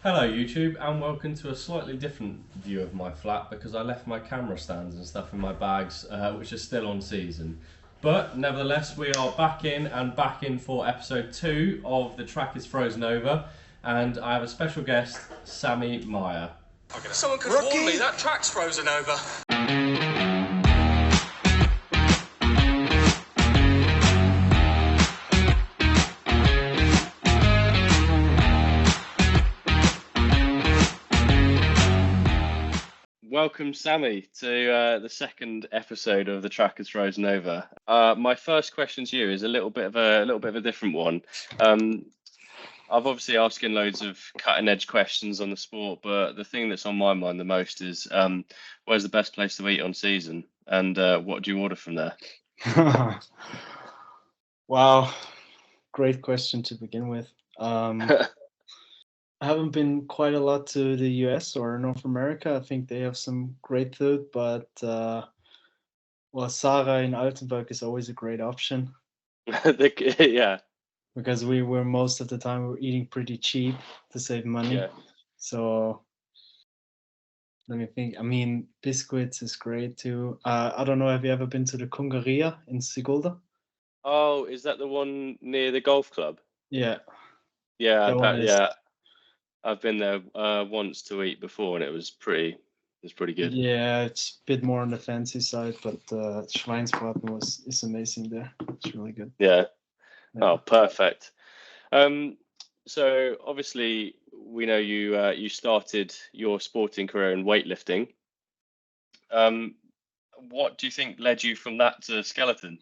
Hello YouTube and welcome to a slightly different view of my flat because I left my camera stands and stuff in my bags which are still on season. But nevertheless we are back in for episode 2 of The Track is Frozen Over, and I have a special guest, Sammy Maier. Someone could warn me, that track's frozen over. Welcome, Sammy, to the second episode of The Track is Frozen Over. My first question to you is a little bit of a different one. I've obviously asking loads of cutting edge questions on the sport, but the thing that's on my mind the most is where's the best place to eat on season, and what do you order from there? Wow, great question to begin with. I haven't been quite a lot to the US or North America. I think they have some great food, but Sarah in Altenburg is always a great option Yeah, because we were most of the time we're eating pretty cheap to save money. yeah. So let me think. I mean, biscuits is great too. I don't know. Have you ever been to the Kungaria in Sigulda? Oh, is that the one near the golf club? Yeah, Yeah, that one is. yeah. I've been there once to eat before, and it was pretty good. Yeah, it's a bit more on the fancy side, but Schweinsbraten is amazing there. It's really good. Yeah. Yeah. Oh, perfect. So obviously we know you started your sporting career in weightlifting. What do you think led you from that to skeleton?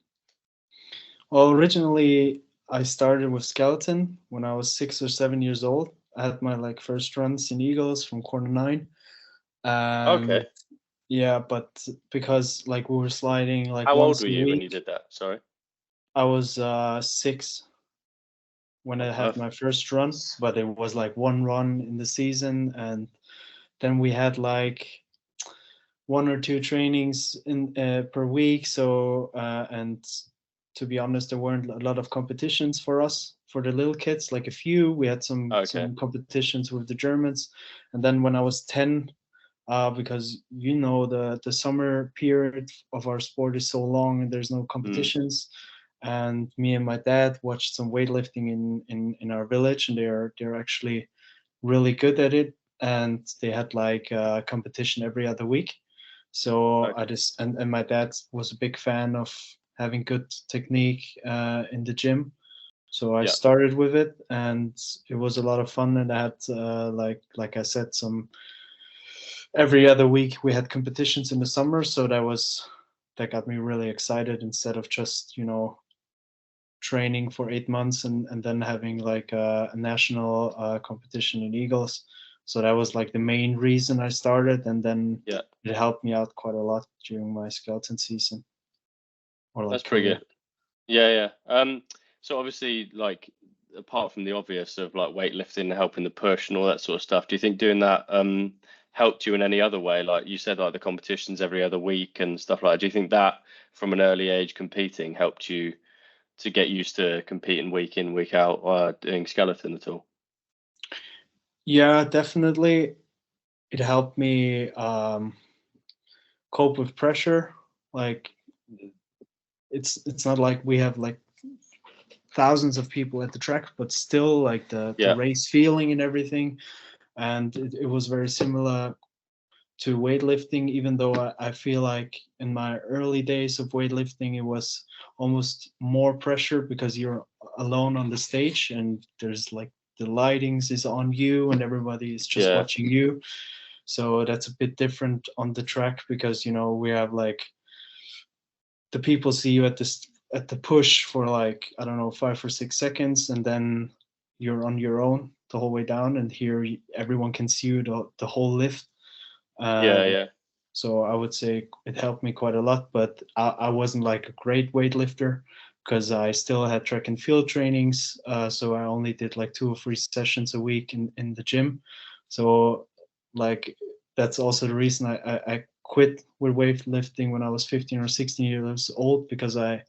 Well, originally I started with skeleton when I was 6 or 7 years old. I had my first runs in Eagles from corner 9. Okay. Yeah, but because we were sliding How old once were a you when you week. did that? Sorry. I was 6 when I had Perfect. my first run, but it was one run in the season, and then we had 1 or 2 trainings in per week. So and to be honest, there weren't a lot of competitions for us, for the little kids. Like a few, we had some Okay. competitions with the Germans, and then when I was 10, because the summer period of our sport is so long and there's no competitions. And me and my dad watched some weightlifting in our village, and they're actually really good at it. And they had a competition every other week. So I Okay. just and my dad was a big fan of having good technique in the gym. So I Yeah. started with it, and it was a lot of fun. And I had like I said, some every other week we had competitions in the summer. So that got me really excited, instead of just training for 8 months and then having a national competition in Eagles. So that was the main reason I started, and then Yeah. it helped me out quite a lot during my skeleton season or That's pretty career. good. Yeah, yeah. So obviously, apart from the obvious of weightlifting, helping the push and all that sort of stuff, do you think doing that helped you in any other way? Like you said, the competitions every other week and stuff like that. Do you think that from an early age competing helped you to get used to competing week in, week out, doing skeleton at all? Yeah, definitely. It helped me cope with pressure. Like it's not like we have thousands of people at the track, but still the Yeah. race feeling and everything. And it was very similar to weightlifting, even though I feel like in my early days of weightlifting, it was almost more pressure because you're alone on the stage, and there's the lightings is on you and everybody is just Yeah. watching you. So that's a bit different on the track, because we have the people see you at the push for I don't know, 5 or 6 seconds, and then you're on your own the whole way down, and here everyone can see you the whole lift. Yeah. uh, Yeah. so I would say it helped me quite a lot, but I wasn't a great weightlifter, because I still had track and field trainings. So I only did 2 or 3 sessions a week in the gym. So like that's also the reason I quit with weightlifting when I was 15 or 16 years old, because I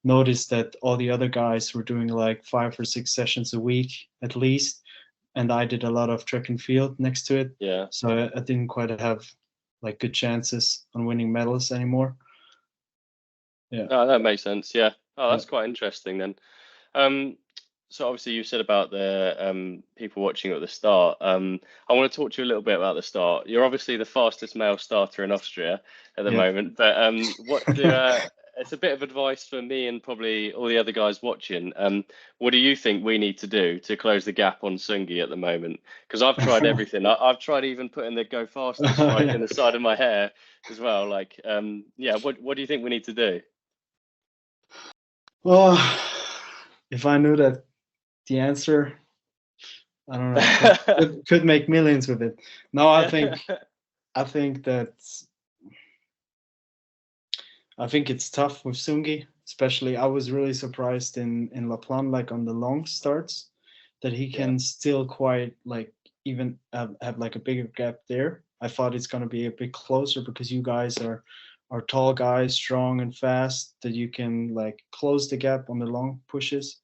noticed that all the other guys were doing 5 or 6 sessions a week at least, and I did a lot of track and field next to it. Yeah. So I didn't quite have like good chances on winning medals anymore. Yeah. Oh, that makes sense. Yeah. Oh, that's Yeah. quite interesting then. Um, so obviously you said about the people watching at the start. I want to talk to you a little bit about the start. You're obviously the fastest male starter in Austria at the Yeah. moment, but what do it's a bit of advice for me and probably all the other guys watching. What do you think we need to do to close the gap on Sungi at the moment? Because I've tried everything. I've tried even putting the go faster stripe in the side of my hair as well. Like, yeah, what do you think we need to do? Well, if I knew that the answer, I don't know, could make millions with it. No, I think that it's tough with Sungi, especially. I was really surprised in La Plan, like on the long starts, that he Yeah. can still quite like even have like a bigger gap there. I thought it's gonna be a bit closer because you guys are tall guys, strong and fast, that you can like close the gap on the long pushes.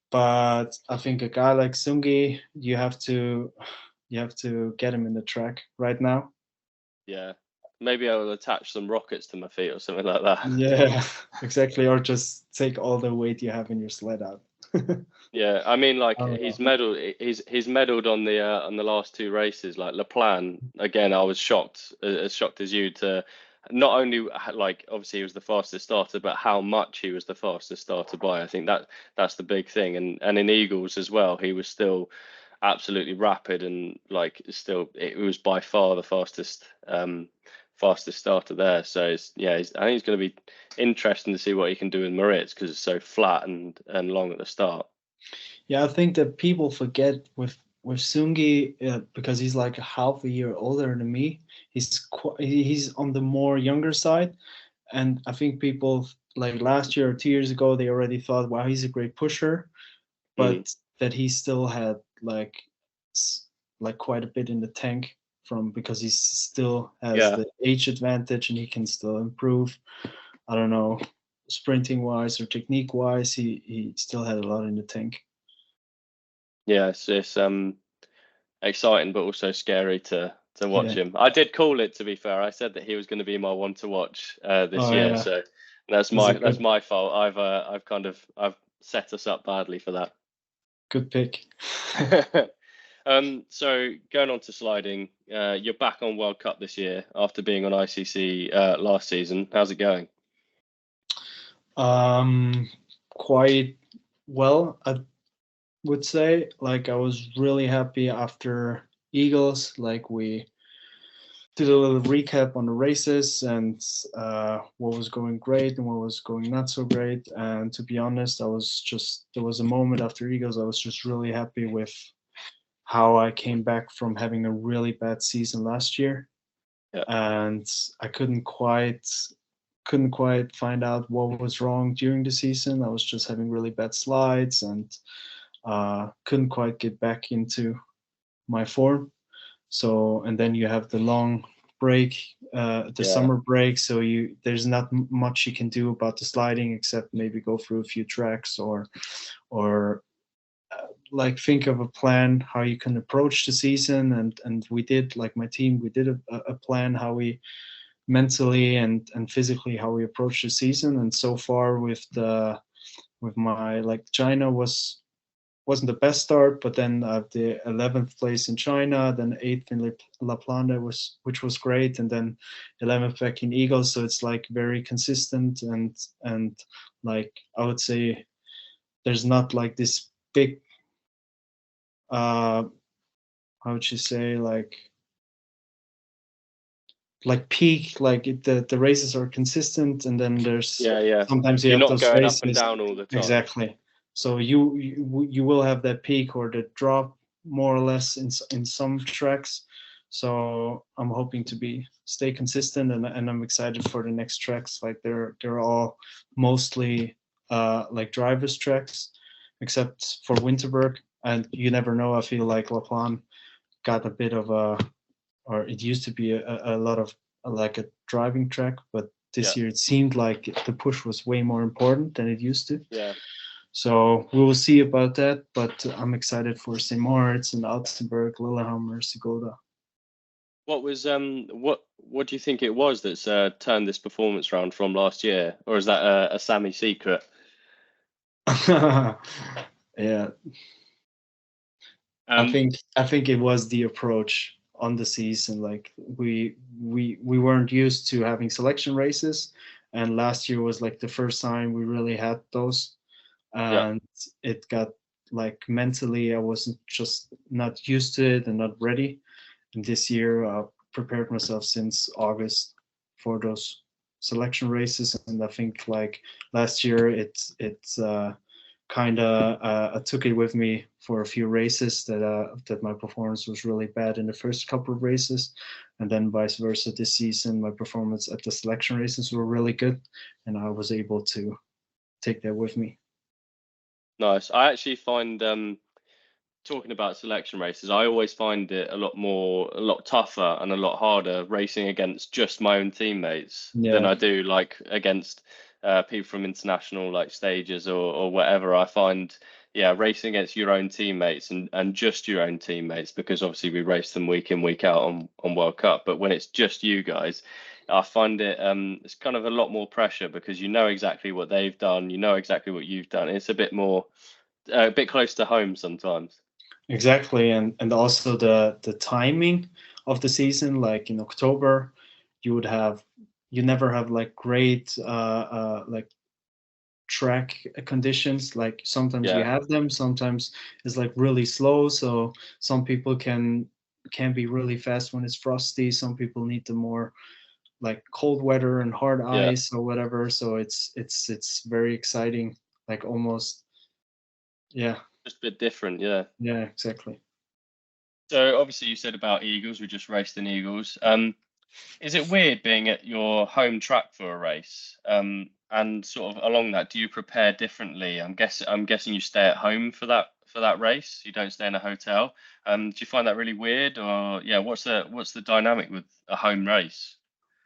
But I think a guy like Sungi, you have to get him in the track right now. Yeah. Maybe I will attach some rockets to my feet or something like that. Yeah, exactly. Or just take all the weight you have in your sled out. Yeah, I mean, like I don't he's know. medaled. He's medaled on the last two races. Like Le Plan, again, I was shocked, as shocked as you, to not only like obviously he was the fastest starter, but how much he was the fastest starter by. I think that's the big thing. And in Eagles as well, he was still absolutely rapid and like still it was by far the fastest starter there. So I think it's going to be interesting to see what he can do with Moritz because it's so flat and long at the start. Yeah, I think that people forget with Sungi, because he's like a half a year older than me. He's on the more younger side, and I think people like last year or 2 years ago they already thought, wow, he's a great pusher, Mm. but that he still had like like quite a bit in the tank from, because he still has Yeah, the age advantage and he can still improve. I don't know, sprinting wise or technique wise, he still had a lot in the tank. yeah, it's exciting but also scary to watch Yeah. him. I did call it, to be fair. I said that he was going to be my one to watch this Oh year, yeah. so He's a that's my fault. I've set us up badly for that. good pick. So going on to sliding, you're back on World Cup this year after being on ICC last season. How's it going? Um, Quite well, I would say. Like I was really happy after Eagles. Like we did a little recap on the races and what was going great and what was going not so great. And to be honest, there was a moment after Eagles, I was just really happy with how I came back from having a really bad season last year. Yeah, And I couldn't quite find out what was wrong during the season. I was just having really bad slides and couldn't quite get back into my form. So, and then you have the long break, the yeah, summer break. So there's not much you can do about the sliding except maybe go through a few tracks or like think of a plan how you can approach the season. And we did, like my team, we did a plan how we mentally and physically how we approach the season. And so far with my, like, China wasn't the best start, but then the 11th place in China, then 8th in La Plana, which was great, and then 11th back in Eagles. So it's like very consistent, and like I would say there's not like this big how would you say, like peak, like the races are consistent, and then there's yeah. sometimes you You're have not those going up and races. down all the time. Exactly. So you will have that peak or the drop more or less in some tracks. So I'm hoping to stay consistent, and I'm excited for the next tracks. Like they're all mostly like drivers tracks, except for Winterberg. And you never know. I feel like La Plan got a bit of a, or it used to be a lot of like a driving track, but Yeah, this year it seemed like the push was way more important than it used to. yeah. So we will see about that, but I'm excited for St. Moritz and Altenburg, Lillehammer, Sigulda. What was what do you think it was that's turned this performance round from last year, or is that a Sammy secret? Yeah, Um, I think it was the approach on the season. Like we weren't used to having selection races, and last year was like the first time we really had those, yeah, and it got like mentally I wasn't just not used to it and not ready. And this year prepared myself since August for those selection races, and I think like last year it's kind of I took it with me for a few races that my performance was really bad in the first couple of races, and then vice versa this season my performance at the selection races were really good, and I was able to take that with me. nice. I actually find talking about selection races, I always find it a lot tougher and a lot harder racing against just my own teammates than Yeah, I do like against people from international like stages or whatever. I find, yeah, racing against your own teammates and just your own teammates, because obviously we race them week in, week out on World Cup. But when it's just you guys, I find it it's kind of a lot more pressure because you know exactly what they've done, you know exactly what you've done. It's a bit more a bit close to home sometimes. exactly, and also the timing of the season. Like in October, you would have you never have like great like track conditions. Like sometimes you Yeah. have them, sometimes it's like really slow. So some people can be really fast when it's frosty. Some people need the more like cold weather and hard Yeah, ice or whatever. So it's very exciting. Like almost, yeah, just a bit different. Yeah. yeah, exactly. So obviously you said about Eagles. We just raced in Eagles. Is it weird being at your home track for a race? And sort of along that, do you prepare differently? I'm guessing you stay at home for that race. You don't stay in a hotel. Do you find that really weird, or yeah, what's the dynamic with a home race?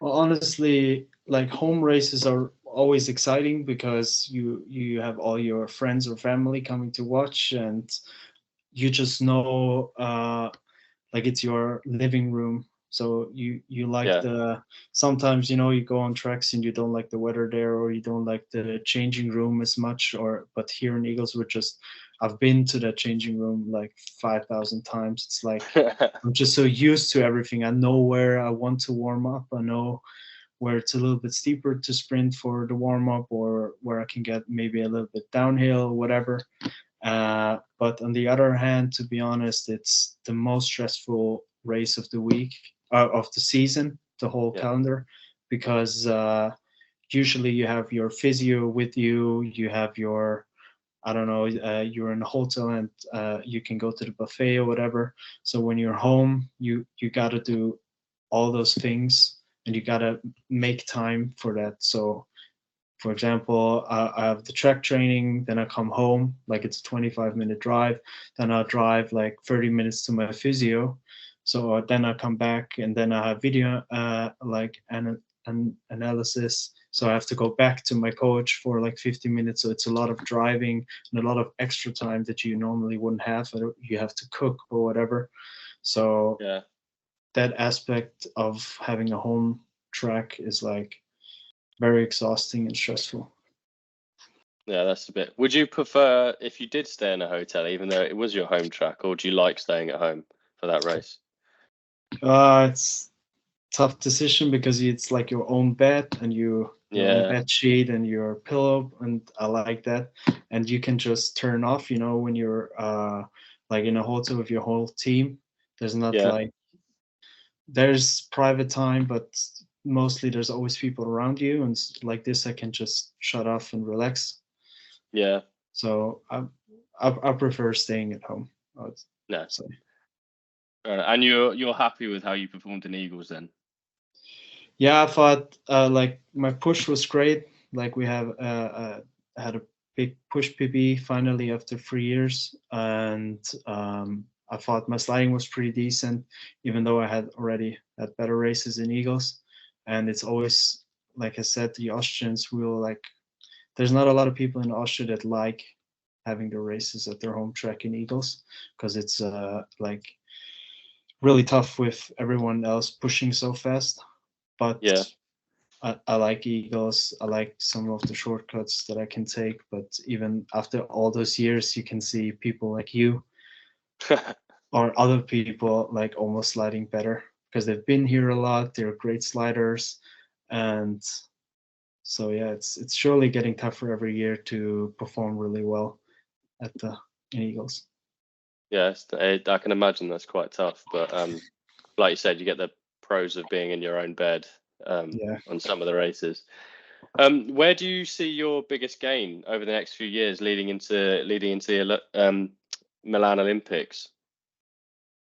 Well, honestly, like home races are always exciting because you have all your friends or family coming to watch, and you just know like it's your living room. So you like Yeah, the sometimes you go on tracks and you don't like the weather there, or you don't like the changing room as much. Or but here in Eagles, we're just I've been to that changing room like 5,000 times. It's like I'm just so used to everything. I know where I want to warm up. I know where it's a little bit steeper to sprint for the warm up, or where I can get maybe a little bit downhill, whatever. But on the other hand, to be honest, it's the most stressful race of the week, of the season, the whole yeah, calendar, because usually you have your physio with you, you have your, I don't know, you're in a hotel and you can go to the buffet or whatever. So when you're home, you got to do all those things, and you got to make time for that. So for example, I have the track training, then I come home, like it's a 25-minute drive, then I drive like 30 minutes to my physio. So then I come back and then I have video like an analysis. So I have to go back to my coach for like 50 minutes. So it's a lot of driving and a lot of extra time that you normally wouldn't have. You have to cook or whatever. So yeah, that aspect of having a home track is like very exhausting and stressful. yeah. That's a bit. Would you prefer if you did stay in a hotel, even though it was your home track, or do you like staying at home for that race? It's tough decision because it's like your own bed and your own Yeah, bed sheet and your pillow, and I like that. And you can just turn off, when you're like in a hotel with your whole team. There's not yeah, like there's private time, but mostly there's always people around you, and like this I can just shut off and relax. yeah. So I prefer staying at home, I would No. say. And you're happy with how you performed in Eagles then? Yeah, I thought like my push was great. Like we have had a big push PB finally after 3 years, and I thought my sliding was pretty decent, even though I had already had better races in Eagles. And it's always like I said, the Austrians will like. There's not a lot of people in Austria that like having the races at their home track in Eagles, because it's like really tough with everyone else pushing so fast. But Yeah. I like Eagles. I like some of the shortcuts that I can take. But even after all those years, you can see people like you or other people like almost sliding better because they've been here a lot. They're great sliders, and so yeah, it's surely getting tougher every year to perform really well at the Eagles. Yes, I can imagine that's quite tough, but like you said, you get the pros of being in your own bed Yeah. on some of the races. Where do you see your biggest gain over the next few years leading into the Milan Olympics?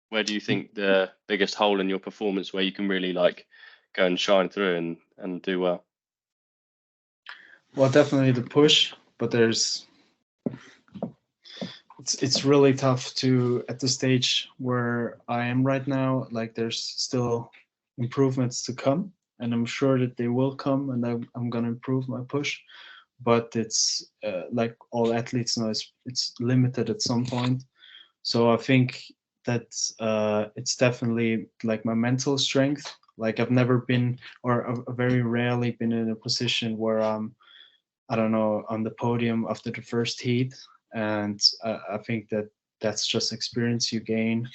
Where do you think the biggest hole in your performance where you can really like go and shine through and do well? Well, definitely the push, but it's really tough to at the stage where I am right now. Like there's still improvements to come, and I'm sure that they will come, and I'm gonna improve my push. But it's like all athletes know, it's limited at some point. So I think that it's definitely like my mental strength. Like I've never been, or I've very rarely been in a position where I don't know, on the podium after the first heat. And I think that that's just experience you gain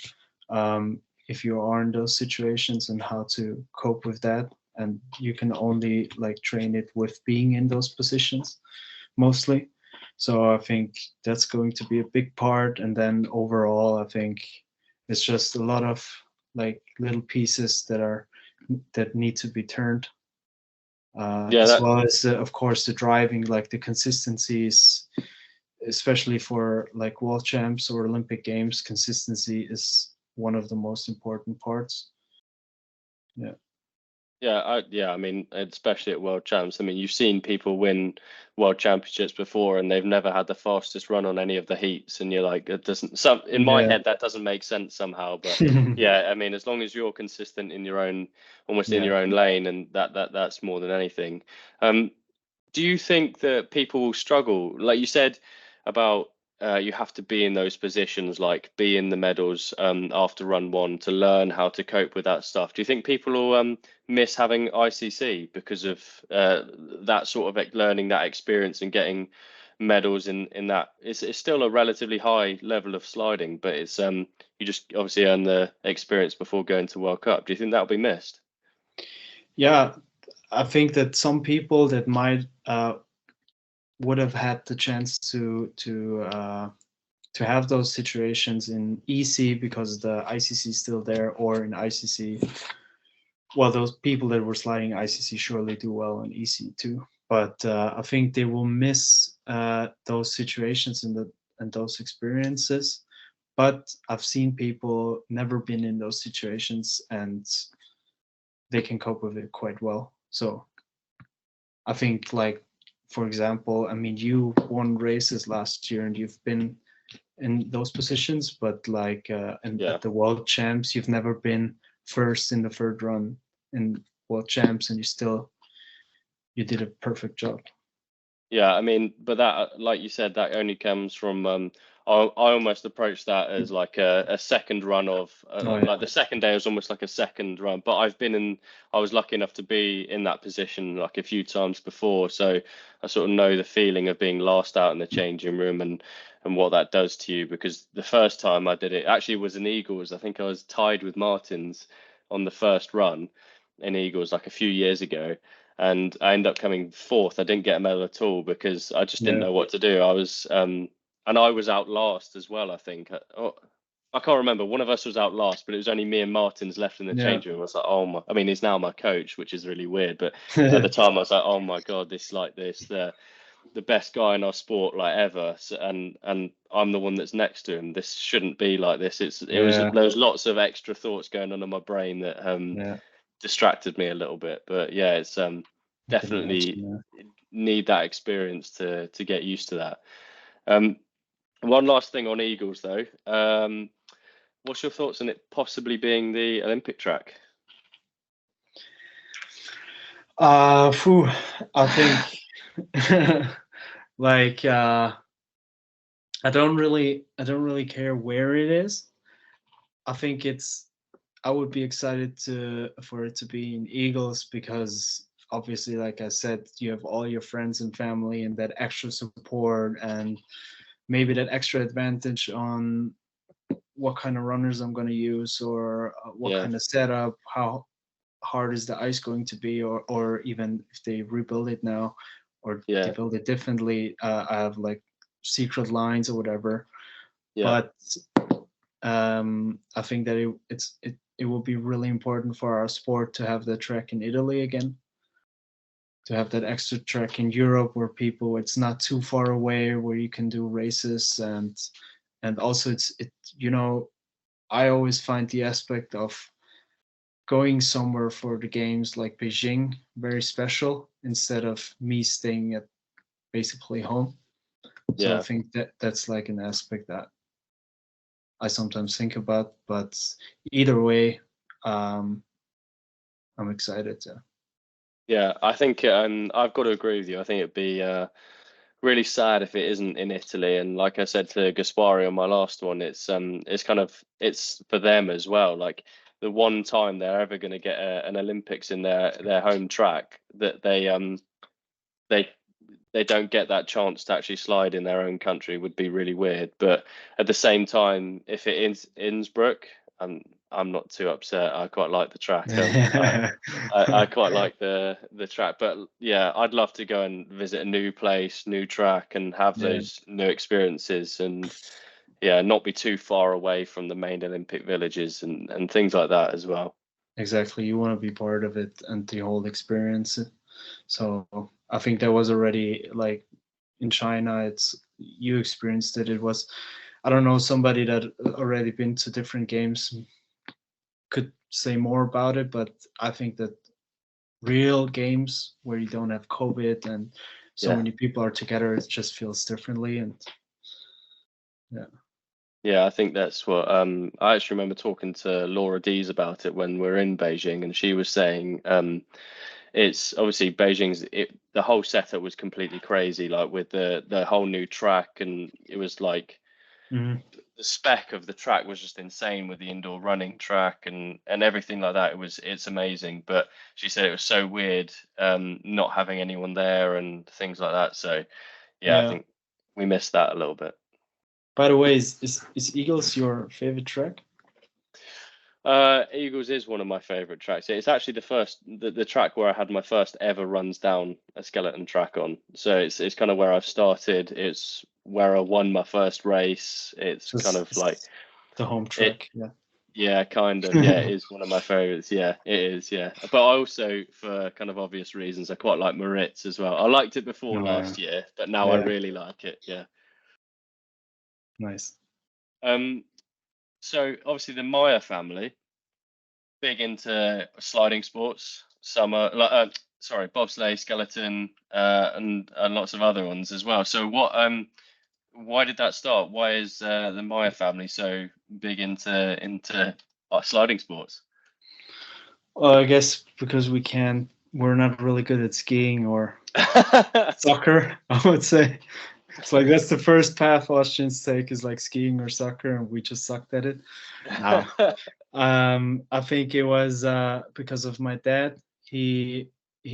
if you are in those situations and how to cope with that. And you can only like train it with being in those positions mostly. So I think that's going to be a big part. And then overall, I think it's just a lot of like little pieces that need to be turned, Yeah, as that well as of course the driving, like the consistencies, especially for like world champs or Olympic games. Consistency is one of the most important parts. Yeah. yeah, I mean, especially at World Champs. I mean, you've seen people win World Championships before, and they've never had the fastest run on any of the heats. And you're like, it doesn't. Some in my Yeah. head that doesn't make sense somehow. But yeah, I mean, as long as you're consistent in your own, almost in Yeah. your own lane, and that's more than anything. Um, do you think that people will struggle, like you said about you have to be in those positions, like be in the medals after run one to learn how to cope with that stuff? Do you think people will miss having ICC because of that sort of like, learning that experience and getting medals in that? It's still a relatively high level of sliding, but it's you just obviously earn the experience before going to World Cup. Do you think that'll be missed? Yeah, I think that some people that might would have had the chance to have those situations in EC because the ICC is still there, or in ICC. Well, those people that were sliding ICC surely do well in EC too. But I think they will miss those situations and those experiences. But I've seen people never been in those situations and they can cope with it quite well. So I think, like, for example, I mean, you won races last year and you've been in those positions, but like and Yeah. at the world champs, you've never been first in the third run in world champs, and you did a perfect job. Yeah, I mean, but that, like you said, that only comes from. I almost approach that as like a second run of, Oh like yeah, the second day was almost like a second run. But I was lucky enough to be in that position like a few times before, so I sort of know the feeling of being last out in the changing room and what that does to you. Because the first time I did it, actually was in Eagles. I think I was tied with Martins on the first run in Eagles like a few years ago, and I ended up coming fourth. I didn't get a medal at all because I just didn't yeah, know what to do. I was and I was out last as well, I think. I can't remember. One of us was out last, but it was only me and Martins left in the yeah. change room. I was like, oh my! I mean, he's now my coach, which is really weird. But at the time, I was like, oh my god, the best guy in our sport like ever, so, and I'm the one that's next to him. This shouldn't be like this. Yeah, There was lots of extra thoughts going on in my brain that yeah. distracted me a little bit. But yeah, it's I can definitely imagine. need that experience to get used to that. One last thing on Eagles though. What's your thoughts on it possibly being the Olympic track? Phew, I think like I don't really care where it is. I think I would be excited for it to be in Eagles because obviously, like I said, you have all your friends and family and that extra support and maybe that extra advantage on what kind of runners I'm going to use or what Yeah, kind of setup, how hard is the ice going to be, or even if they rebuild it now or they yeah, build it differently, I have like secret lines or whatever. yeah, But I think that it will be really important for our sport to have the track in Italy again, to have that extra track in Europe where people it's not too far away where you can do races and also it you know I always find the aspect of going somewhere for the games like Beijing very special instead of me staying at basically home. So I yeah. think that that's like an aspect that I sometimes think about. But either way, um, I'm excited to. Yeah, I think I've got to agree with you. I think it'd be really sad if it isn't in Italy. And like I said to Gaspari on my last one, it's kind of it's for them as well. Like the one time they're ever going to get an Olympics in their home track that they they don't get that chance to actually slide in their own country would be really weird. But at the same time, if it is Innsbruck, I'm not too upset. I quite like the track. I quite like the track, but yeah, I'd love to go and visit a new place, new track, and have Yeah, those new experiences, and yeah, not be too far away from the main Olympic villages and things like that as well. exactly. You want to be part of it and the whole experience. So I think that was already like in China. It's you experienced it. It was I don't know somebody that already been to different games could say more about it, but I think that real games where you don't have COVID and so Yeah, many people are together, it just feels differently. And yeah, yeah, I think that's what I actually remember talking to Laura Dees about it when we are in Beijing, and she was saying it's obviously the whole setup was completely crazy, like with the whole new track, and it was like Mhm. the spec of the track was just insane with the indoor running track and everything like that. It's amazing, but she said it was so weird not having anyone there and things like that. So yeah, I Yeah. think we missed that a little bit. By the way, is Eagles your favorite track? Eagles is one of my favorite tracks. It's actually the track where I had my first ever runs down a skeleton track on. So it's kind of where I've started. It's where I won my first race. It's So kind of like it's the home it. track. Yeah. Yeah, kind of. Yeah, it is one of my favorites. Yeah, it is. Yeah, but I also, for kind of obvious reasons, I quite like Moritz as well. I liked it before Oh, yeah. last year, but now I Yeah. really like it. Yeah. Nice. Um. So obviously the Maier family big into sliding sports, summer, like sorry, bobsleigh, skeleton, and lots of other ones as well. So why did that start? Why is the Maier family so big into sliding sports? Well, I guess because we're not really good at skiing or soccer, I would say. It's like that's the first path Austrians take is like skiing or soccer, and we just sucked at it. No. I think it was because of my dad. He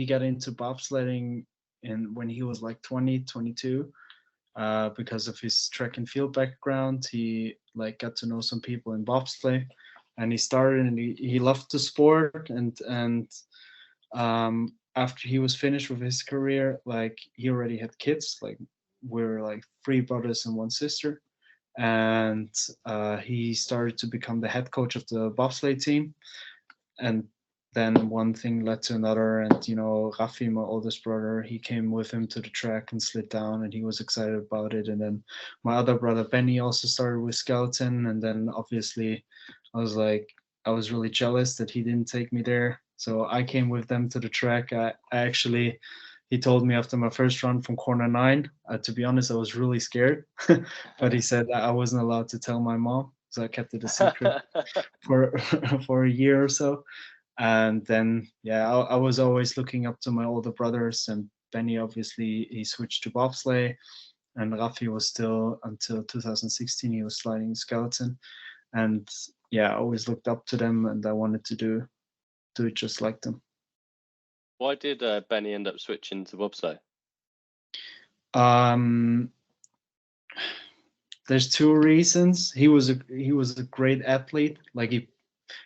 got into bobsledding and when he was like 20, 22. Because of his track and field background, he like got to know some people in bobsleigh, and he started and he loved the sport and after he was finished with his career, like he already had kids. Like we're like three brothers and one sister, and he started to become the head coach of the bobsleigh team. And then one thing led to another, and Rafi, my oldest brother, he came with him to the track and slid down, and he was excited about it. And then my other brother Benny also started with skeleton, and then obviously I was really jealous that he didn't take me there, so I came with them to the track. I actually he told me after my first run from corner 9, to be honest, I was really scared, but he said that I wasn't allowed to tell my mom, so I kept it a secret for for a year or so. And then yeah, I was always looking up to my older brothers, and Benny obviously he switched to bobsleigh, and Rafi was still until 2016. He was sliding skeleton, and yeah, I always looked up to them, and I wanted to do it just like them. Why did Benny end up switching to bobsleigh? There's two reasons. He was a great athlete. Like he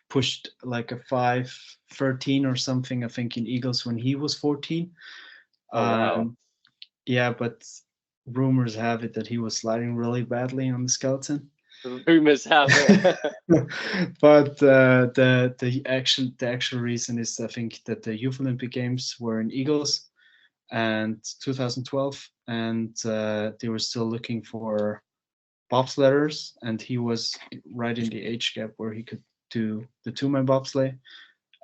pushed like a 5:13 or something, I think, in Eagles when he was 14. Oh wow. Yeah, but rumors have it that he was sliding really badly on the skeleton. Rumors have it. But the actual reason is, I think, that the Youth Olympic Games were in Eagles and 2012, and they were still looking for bobsledders, and he was right in the age gap where he could do the two-man bobsleigh,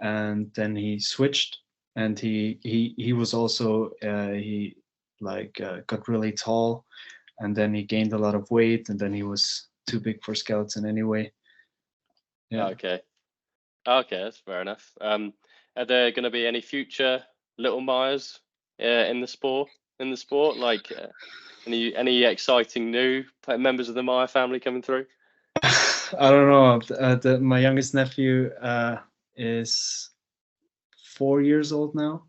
and then he switched, and he was also he got really tall, and then he gained a lot of weight, and then he was too big for skeleton anyway. Yeah. Okay, that's fair enough. Are there going to be any future little Maiers in the sport? Like any exciting new members of the Maier family coming through? I don't know. My youngest nephew is 4 years old now,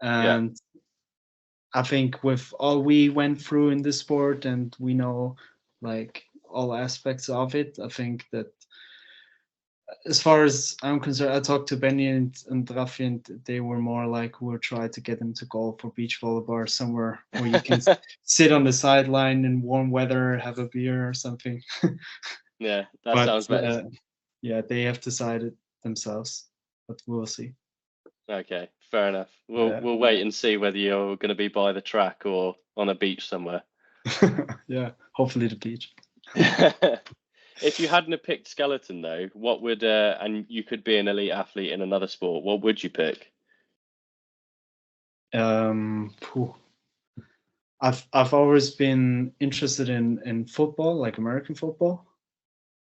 and I think with all we went through in the sport, and we know like all aspects of it, I think that as far as I'm concerned, I talked to Benny and Rafi, and they were more like, we'll try to get them to go for beach volleyball or somewhere where you can sit on the sideline in warm weather, have a beer or something. Yeah, that sounds better. Yeah, they have decided themselves, but we'll see. Okay, fair enough. We'll wait and see whether you're going to be by the track or on a beach somewhere. Yeah, hopefully the beach. If you hadn't have picked skeleton though, what would and you could be an elite athlete in another sport, what would you pick? I've always been interested in football, like American football,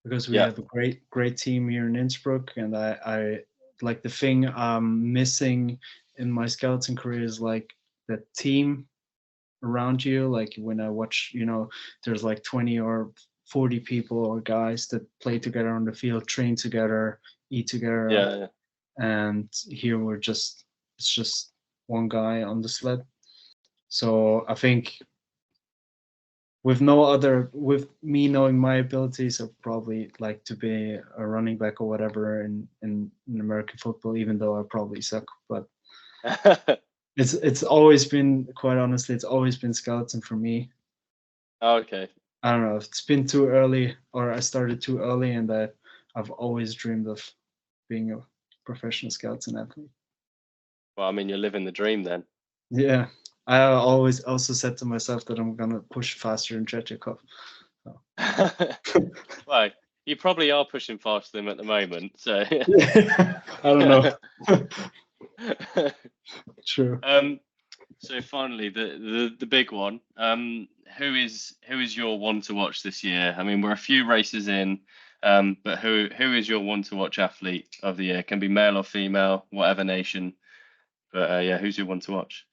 because we have a great team here in Innsbruck, and I like the thing I'm missing in my skeleton career is like the team around you. Like when I watch, there's like 20 or 40 people or guys that play together on the field, train together, eat together. Yeah. And here it's just one guy on the sled. So I think with me knowing my abilities, I'd probably like to be a running back or whatever in American football, even though I probably suck. But it's always been, quite honestly, it's always been skeleton for me. Okay. I don't know if it's been too early or I started too early, and I've always dreamed of being a professional skeleton athlete. Well, I mean, you're living the dream then. Yeah. I always also said to myself that I'm gonna push faster than Tretyakov. So. Well, you probably are pushing faster than him at the moment, so yeah, I don't know. True. So finally, the big one. Who is your one to watch this year? I mean, we're a few races in, but who is your one to watch athlete of the year? Can be male or female, whatever nation. But yeah, who's your one to watch?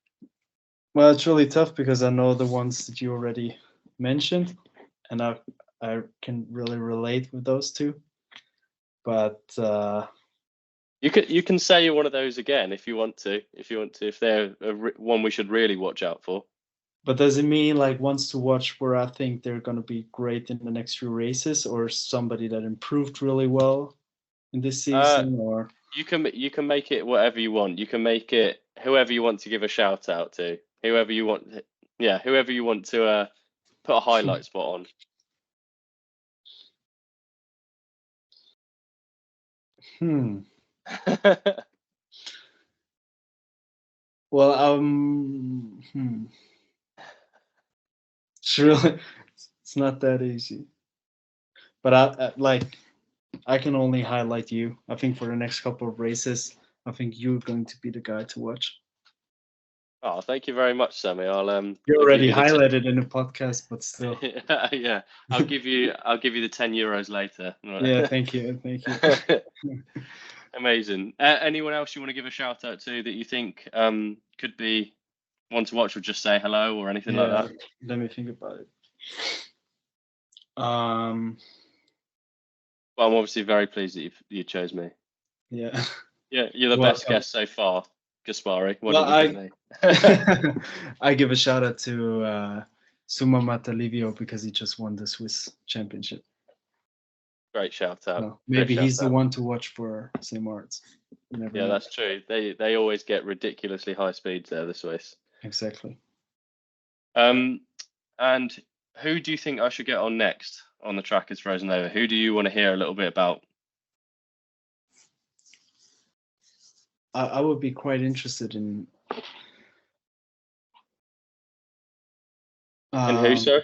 Well, it's really tough because I know the ones that you already mentioned, and I can really relate with those two. But you can say you're one of those again if you want to. If they're one we should really watch out for. But does it mean like ones to watch where I think they're going to be great in the next few races, or somebody that improved really well in this season, or? You can make it whatever you want. You can make it whoever you want to give a shout out to. Whoever you want to put a highlight spot on. Well, Surely it's not that easy. But I can only highlight you. I think for the next couple of races, I think you're going to be the guy to watch. Oh, thank you very much, Sammy. You already highlighted in the podcast, but still. Yeah, I'll give you the €10 later. Yeah, thank you. Amazing. Anyone else you want to give a shout out to that you think could be want to watch, or just say hello or anything like that? Let me think about it. Well, I'm obviously very pleased that you chose me. Yeah. Yeah, you're the best guest so far, Gaspari. What did you think? I give a shout out to Suma Matalivio because he just won the Swiss championship. Great shout out. So maybe he's the one to watch for St. Moritz. Yeah, that's true. They always get ridiculously high speeds there, the Swiss. Exactly. And who do you think I should get on next on the track is Frozen Over? Who do you want to hear a little bit about? I would be quite interested in. And who, sir?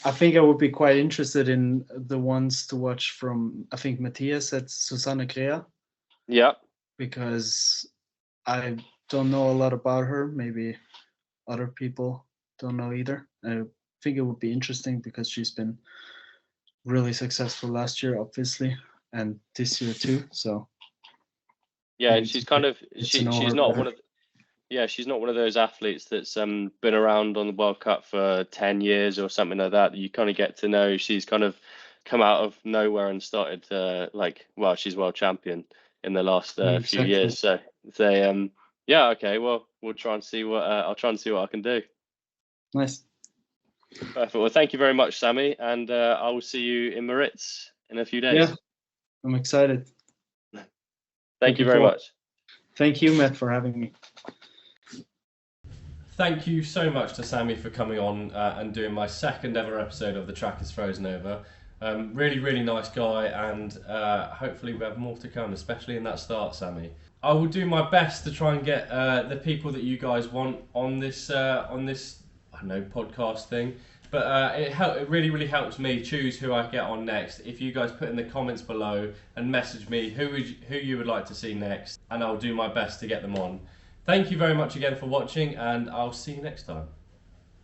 I think I would be quite interested in the ones to watch from, I think Matthias at Susanne Krea. Yeah. Because I don't know a lot about her. Maybe other people don't know either. I think it would be interesting because she's been really successful last year, obviously, and this year too. So. Yeah, and she's kind of she's not one of she's not one of those athletes that's been around on the World Cup for 10 years or something like that. You kind of get to know. She's kind of come out of nowhere and started she's world champion in the last few years. So they okay, well, we'll try and see what I'll try and see what I can do. Nice. Perfect. Well, thank you very much, Sammy, and I will see you in Moritz in a few days. Yeah, I'm excited. Thank you very much. Thank you, Matt, for having me. Thank you so much to Sammy for coming on and doing my second ever episode of The Track is Frozen Over. Really, really nice guy, and hopefully we have more to come, especially in that start, Sammy. I will do my best to try and get the people that you guys want on this I don't know, podcast thing. But it really, really helps me choose who I get on next. If you guys put in the comments below and message me who you would like to see next, and I'll do my best to get them on. Thank you very much again for watching, and I'll see you next time.